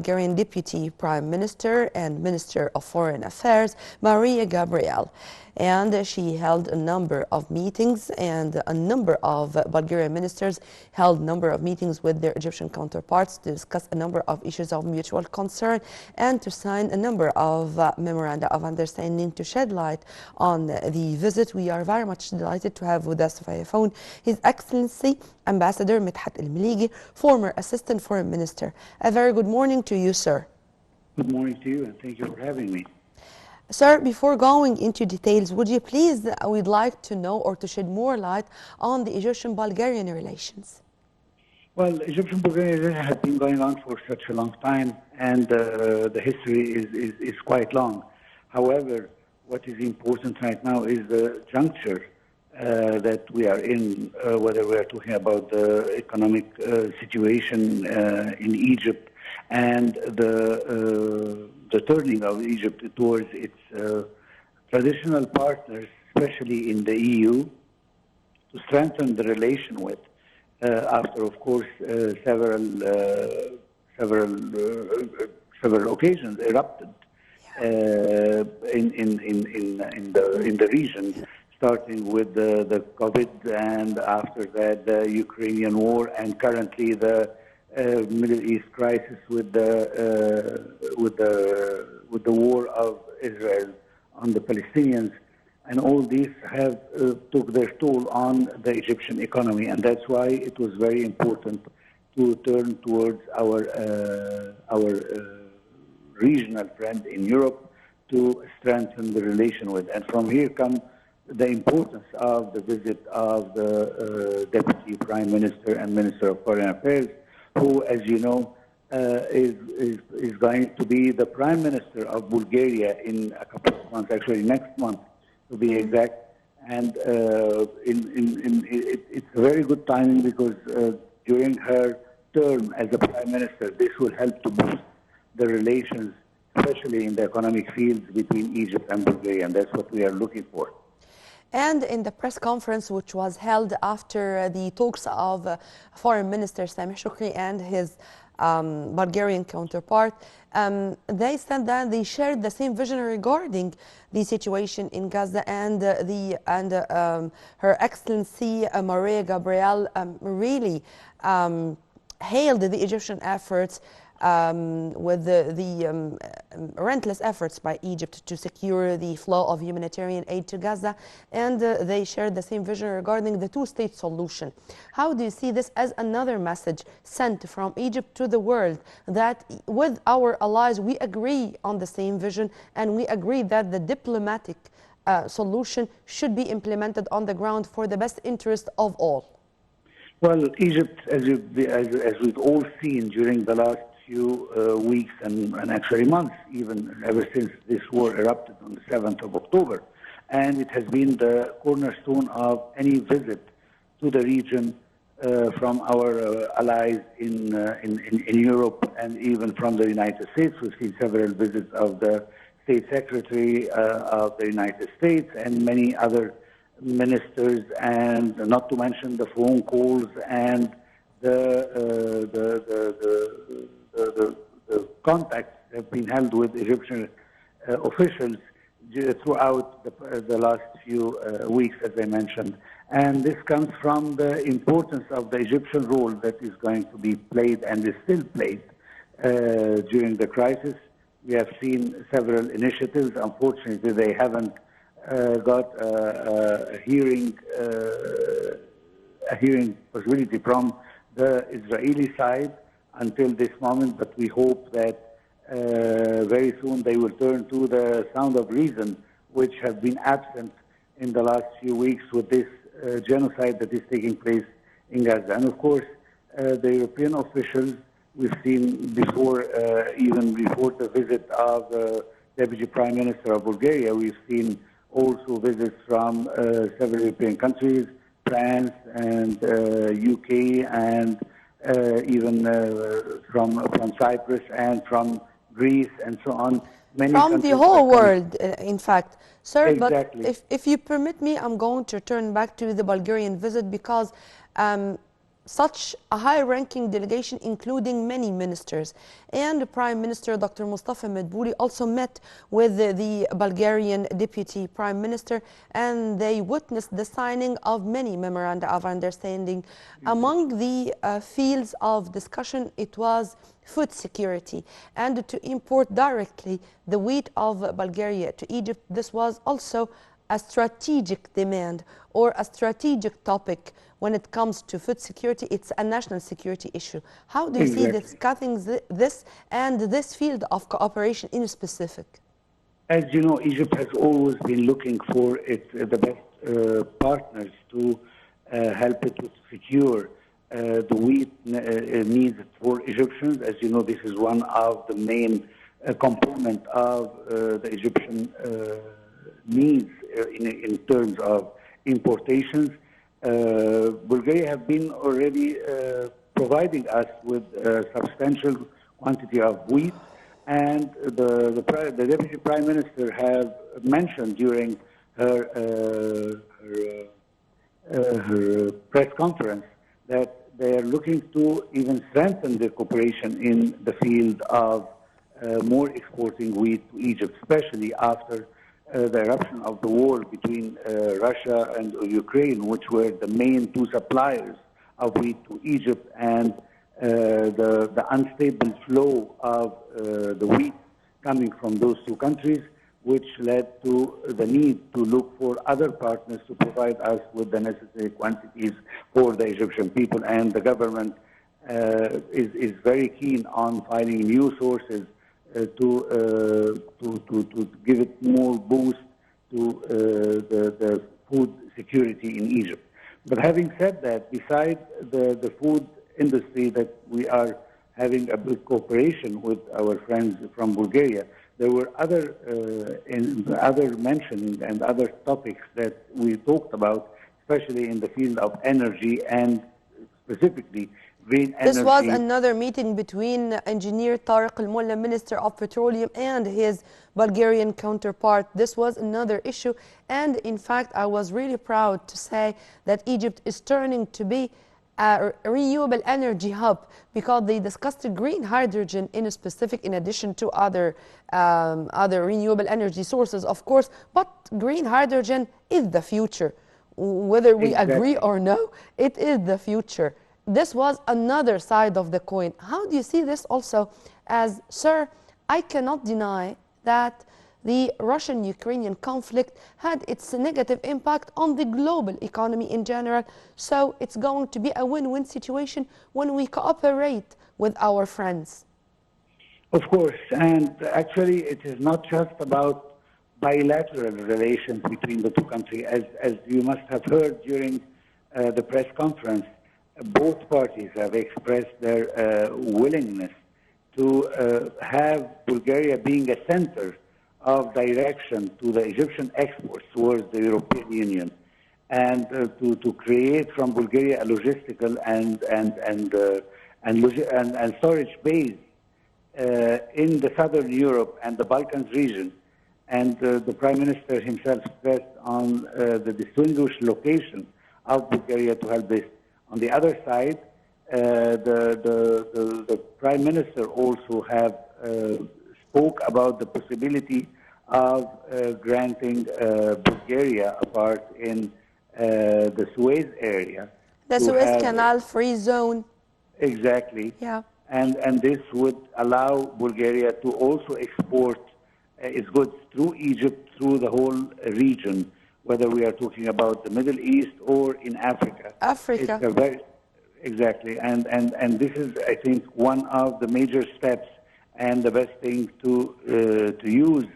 Bulgarian Deputy Prime Minister and Minister of Foreign Affairs, Maria Gabriel. And she held a number of meetings, and a number of Bulgarian ministers held a number of meetings with their Egyptian counterparts to discuss a number of issues of mutual concern and to sign a number of memoranda of understanding to shed light on the visit. We are very much delighted to have with us via phone His Excellency Ambassador Medhat Meligi, former Assistant Foreign Minister. A very good morning to you, sir. Good morning to you, and thank you for having me. Sir, before going into details, would you please, we'd like to know or to shed more light on the Egyptian-Bulgarian relations. Well, Egyptian-Bulgarian relations have been going on for such a long time, and the history is quite long. However, what is important right now is the juncture that we are in, whether we are talking about the economic situation in Egypt and the turning of Egypt towards its traditional partners, especially in the EU, to strengthen the relation with, after, of course, several occasions erupted in the region, starting with the COVID, and after that the Ukrainian war, and currently the Middle East crisis with the war of Israel on the Palestinians, and all these have took their toll on the Egyptian economy, and that's why it was very important to turn towards our regional friend in Europe to strengthen the relation with. And from here comes the importance of the visit of the Deputy Prime Minister and Minister of Foreign Affairs, who, as you know, is going to be the Prime Minister of Bulgaria in a couple of months, actually next month to be exact. And it's a very good timing because during her term as a Prime Minister, this will help to boost the relations, especially in the economic fields between Egypt and Bulgaria, and that's what we are looking for. And in the press conference which was held after the talks of Foreign Minister Sameh Shoukry and his Bulgarian counterpart, they said that they shared the same vision regarding the situation in Gaza, and Her Excellency Maria Gabriel really hailed the Egyptian efforts with the relentless efforts by Egypt to secure the flow of humanitarian aid to Gaza, and they shared the same vision regarding the two-state solution. How do you see this as another message sent from Egypt to the world, that with our allies we agree on the same vision and we agree that the diplomatic solution should be implemented on the ground for the best interest of all? Well, Egypt, as we've all seen during the last few weeks and actually months, even ever since this war erupted on the 7th of October. And it has been the cornerstone of any visit to the region from our allies in Europe and even from the United States. We've seen several visits of the State Secretary of the United States and many other ministers, and not to mention the phone calls and the contacts have been held with Egyptian officials throughout the last few weeks, as I mentioned. And this comes from the importance of the Egyptian role that is going to be played and is still played during the crisis. We have seen several initiatives. Unfortunately, they haven't got a hearing possibility from the Israeli side until this moment, but we hope that very soon they will turn to the sound of reason, which have been absent in the last few weeks with this genocide that is taking place in Gaza. And of course, the European officials, we've seen before, even before the visit of the Deputy Prime Minister of Bulgaria, we've seen also visits from several European countries, France and UK, and even from Cyprus and from Greece and so on. Many from the whole world, in fact. Sir, exactly. But if you permit me, I'm going to turn back to the Bulgarian visit, because such a high-ranking delegation, including many ministers. And Prime Minister Dr. Mustafa Medbouli also met with the Bulgarian Deputy Prime Minister, and they witnessed the signing of many memoranda of understanding. Among the fields of discussion, it was food security and to import directly the wheat of Bulgaria to Egypt. This was also a strategic demand or a strategic topic when it comes to food security. It's a national security issue. How do you see discussing this and this field of cooperation in specific? As you know, Egypt has always been looking for the best partners to help it to secure the wheat needs for Egyptians. As you know, this is one of the main component of the Egyptian needs in terms of importations. Bulgaria have been already providing us with a substantial quantity of wheat, and the Deputy Prime Minister have mentioned during her press conference that they are looking to even strengthen their cooperation in the field of more exporting wheat to Egypt, especially after the eruption of the war between Russia and Ukraine, which were the main two suppliers of wheat to Egypt, and the unstable flow of the wheat coming from those two countries, which led to the need to look for other partners to provide us with the necessary quantities for the Egyptian people. And the government is very keen on finding new sources to give it more boost to the food security in Egypt. But having said that, besides the food industry that we are having a good cooperation with our friends from Bulgaria, there were other mentioning and other topics that we talked about, especially in the field of energy and specifically green energy. This was another meeting between Engineer Tariq Al-Mulla, Minister of Petroleum, and his Bulgarian counterpart. This was another issue, and in fact, I was really proud to say that Egypt is turning to be a renewable energy hub because they discussed green hydrogen in specific, in addition to other renewable energy sources, of course. But green hydrogen is the future. Whether we agree or no, it is the future. This was another side of the coin. How do you see this also? As, sir, I cannot deny that the Russian-Ukrainian conflict had its negative impact on the global economy in general. So it's going to be a win-win situation when we cooperate with our friends. Of course, and actually it is not just about bilateral relations between the two countries. As you must have heard during the press conference, both parties have expressed their willingness to have Bulgaria being a center of direction to the Egyptian exports towards the European Union, and to create from Bulgaria a logistical and storage base in the southern Europe and the Balkans region. And the Prime Minister himself stressed on the distinguished location of Bulgaria to help this. On the other side, the Prime Minister also have spoke about the possibility of granting Bulgaria a part in the Suez area. The Suez Canal free zone. Exactly. Yeah. And this would allow Bulgaria to also export its goods through Egypt, through the whole region, whether we are talking about the Middle East or in Africa. Africa. It's exactly. And this is, I think, one of the major steps and the best thing to use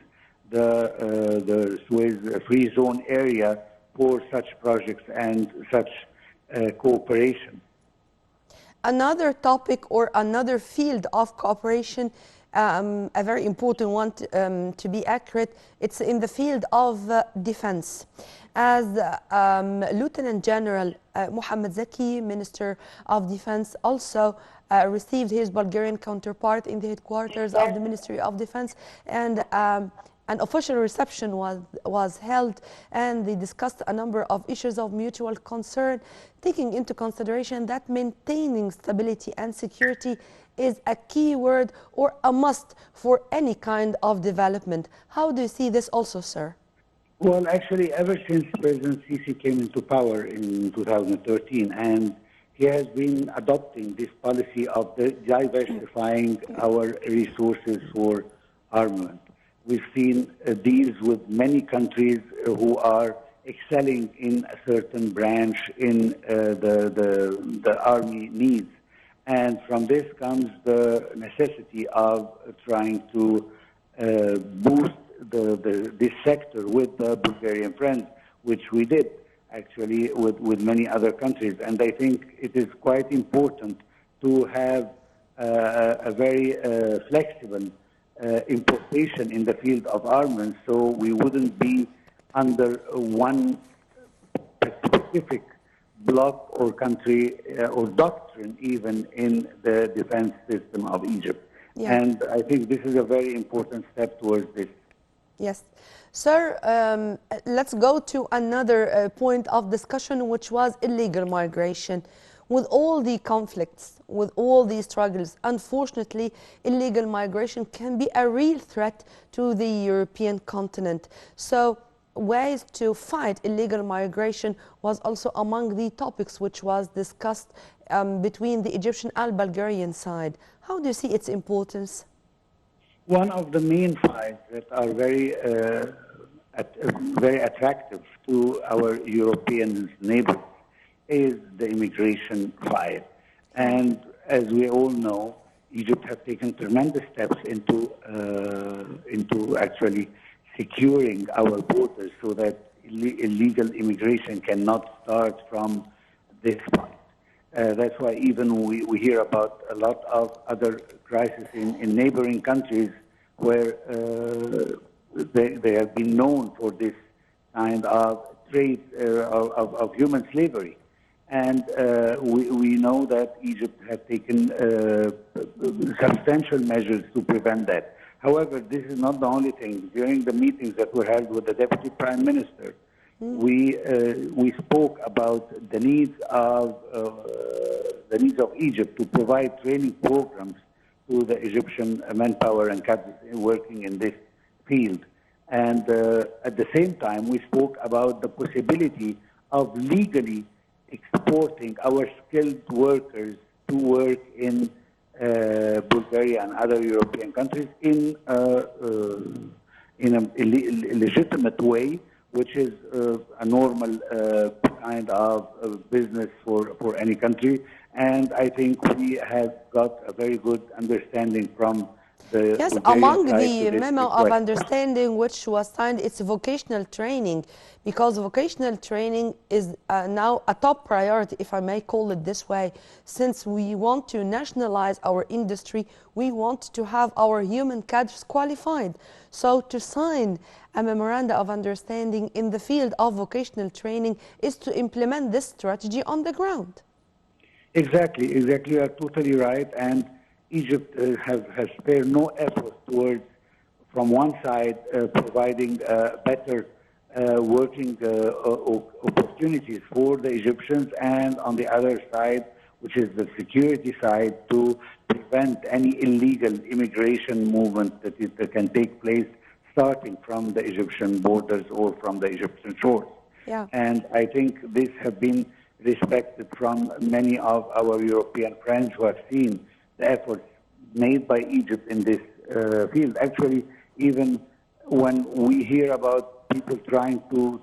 the Suez Free Zone area for such projects and such cooperation. Another topic or another field of cooperation, a very important one to be accurate, it's in the field of defense. As Lieutenant General Mohammed Zaki, Minister of Defense, also received his Bulgarian counterpart in the headquarters of the Ministry of Defense, and An official reception was held, and they discussed a number of issues of mutual concern, taking into consideration that maintaining stability and security is a key word or a must for any kind of development. How do you see this also, sir? Well, actually, ever since President Sisi came into power in 2013, and he has been adopting this policy of diversifying our resources for armament. We've seen deals with many countries who are excelling in a certain branch in the army needs. And from this comes the necessity of trying to boost this sector with the Bulgarian friends, which we did actually with many other countries. And I think it is quite important to have a very flexible importation in the field of armaments, so we wouldn't be under one specific bloc or country or doctrine even in the defense system of Egypt. Yeah. And I think this is a very important step towards this. Yes. Sir, let's go to another point of discussion, which was illegal migration. With all the conflicts, with all these struggles, unfortunately, illegal migration can be a real threat to the European continent. So ways to fight illegal migration was also among the topics which was discussed between the Egyptian and Bulgarian side. How do you see its importance? One of the main fights that are very attractive to our European neighbors is the immigration fight. And as we all know, Egypt has taken tremendous steps into actually securing our borders so that illegal immigration cannot start from this point. That's why even we hear about a lot of other crises in neighboring countries where they have been known for this kind of trade of human slavery. And we know that Egypt has taken substantial measures to prevent that. However, this is not the only thing. During the meetings that were held with the Deputy Prime Minister, we spoke about the needs of Egypt to provide training programs to the Egyptian manpower and cadres working in this field. And at the same time, we spoke about the possibility of legally exporting our skilled workers to work in Bulgaria and other European countries in a legitimate way, which is a normal kind of business for any country. And I think we have got a very good understanding from the Yes, Bulgarian among side the to memo of understanding which was signed, it's vocational training, because vocational training is now a top priority, if I may call it this way. Since we want to nationalize our industry, we want to have our human cadres qualified. So to sign a memorandum of understanding in the field of vocational training is to implement this strategy on the ground. Exactly. You are totally right. And Egypt has spared no effort towards, from one side, providing better working opportunities for the Egyptians, and on the other side, which is the security side, to prevent any illegal immigration movement that can take place starting from the Egyptian borders or from the Egyptian shores. Yeah. And I think this has been respected from many of our European friends who have seen the efforts made by Egypt in this field. Actually, even when we hear about people trying to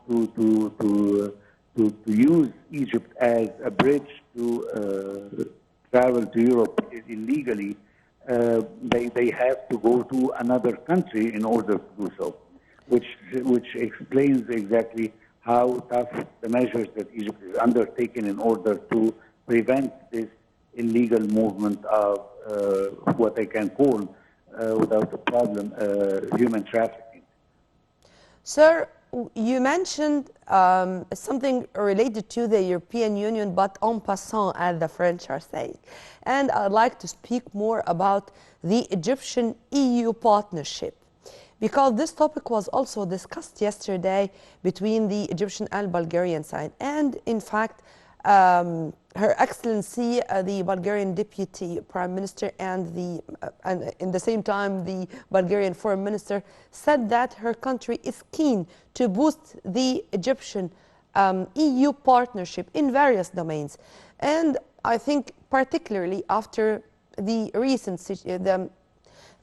use Egypt as a bridge to travel to Europe illegally, they have to go to another country in order to do so, which explains exactly how tough the measures that Egypt is undertaking in order to prevent this illegal movement of what I can call, without a problem, human trafficking. Sir, you mentioned something related to the European Union, but en passant, as the French are saying. And I'd like to speak more about the Egyptian EU partnership, because this topic was also discussed yesterday between the Egyptian and Bulgarian side. And in fact, Her Excellency, the Bulgarian Deputy Prime Minister, and in the same time the Bulgarian Foreign Minister said that her country is keen to boost the Egyptian EU partnership in various domains. And I think particularly after the recent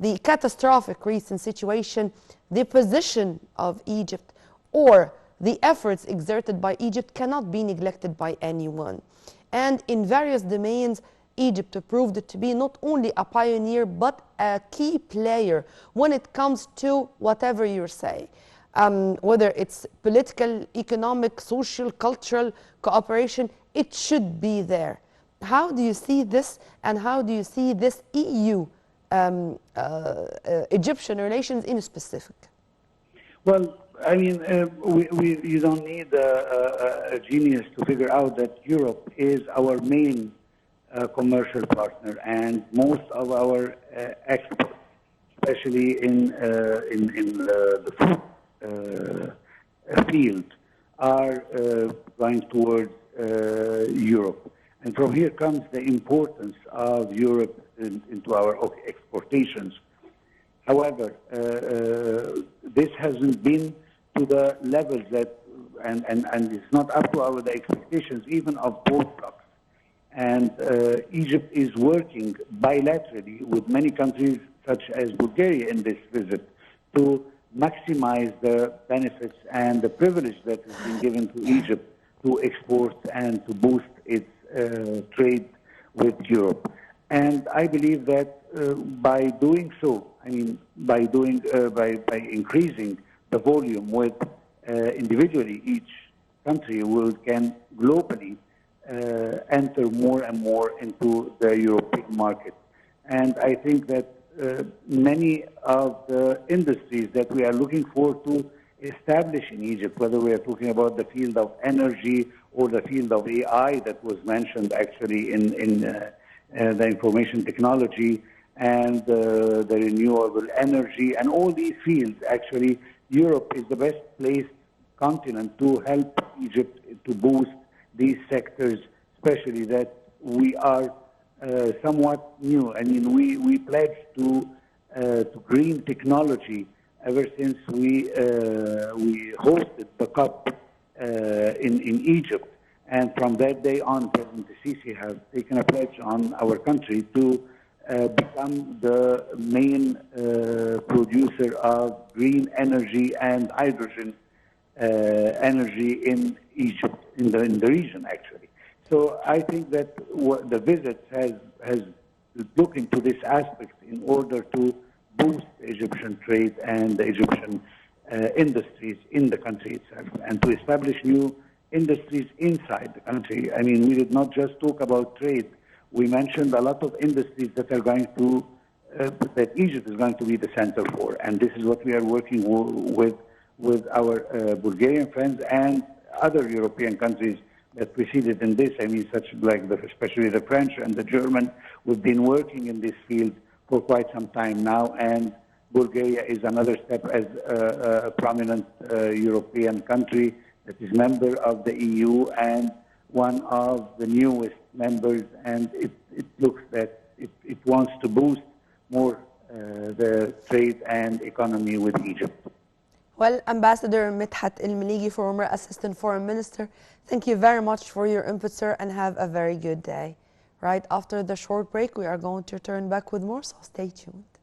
the catastrophic recent situation, the position of Egypt or the efforts exerted by Egypt cannot be neglected by anyone. And in various domains, Egypt proved to be not only a pioneer but a key player when it comes to whatever you say. Whether it's political, economic, social, cultural cooperation, it should be there. How do you see this, and how do you see this EU Egyptian relations in specific? Well, I mean, you don't need a genius to figure out that Europe is our main commercial partner, and most of our exports, especially in the food field, are going towards Europe. And from here comes the importance of Europe into our exportations. However, this hasn't been to the levels that, and it's not up to the expectations even of both blocs. And Egypt is working bilaterally with many countries such as Bulgaria in this visit to maximize the benefits and the privilege that has been given to Egypt to export and to boost its trade with Europe. And I believe that by doing so, I mean, by increasing the volume with individually each country can globally enter more and more into the European market. And I think that many of the industries that we are looking forward to establish in Egypt, whether we are talking about the field of energy or the field of AI that was mentioned actually in the information technology and the renewable energy and all these fields, actually, Europe is the best placed continent to help Egypt to boost these sectors, especially that we are somewhat new. I mean, we pledged to green technology ever since we hosted the COP in Egypt. And from that day on, President Sisi has taken a pledge on our country to become the main producer of green energy and hydrogen energy in Egypt, in the region, actually. So I think that the visit has looked into this aspect in order to boost Egyptian trade and the Egyptian industries in the country itself, and to establish new industries inside the country. I mean, we did not just talk about trade. We mentioned a lot of industries that are going to, that Egypt is going to be the center for. And this is what we are working with our Bulgarian friends and other European countries that preceded in this. I mean, such like especially the French and the German. We've been working in this field for quite some time now, and Bulgaria is another step as a prominent European country that is member of the EU and one of the newest members, and it looks that it wants to boost more the trade and economy with Egypt. Well, Ambassador Medhat Meligi, former Assistant Foreign Minister, thank you very much for your input, sir, and have a very good day. Right after the short break, we are going to turn back with more, so stay tuned.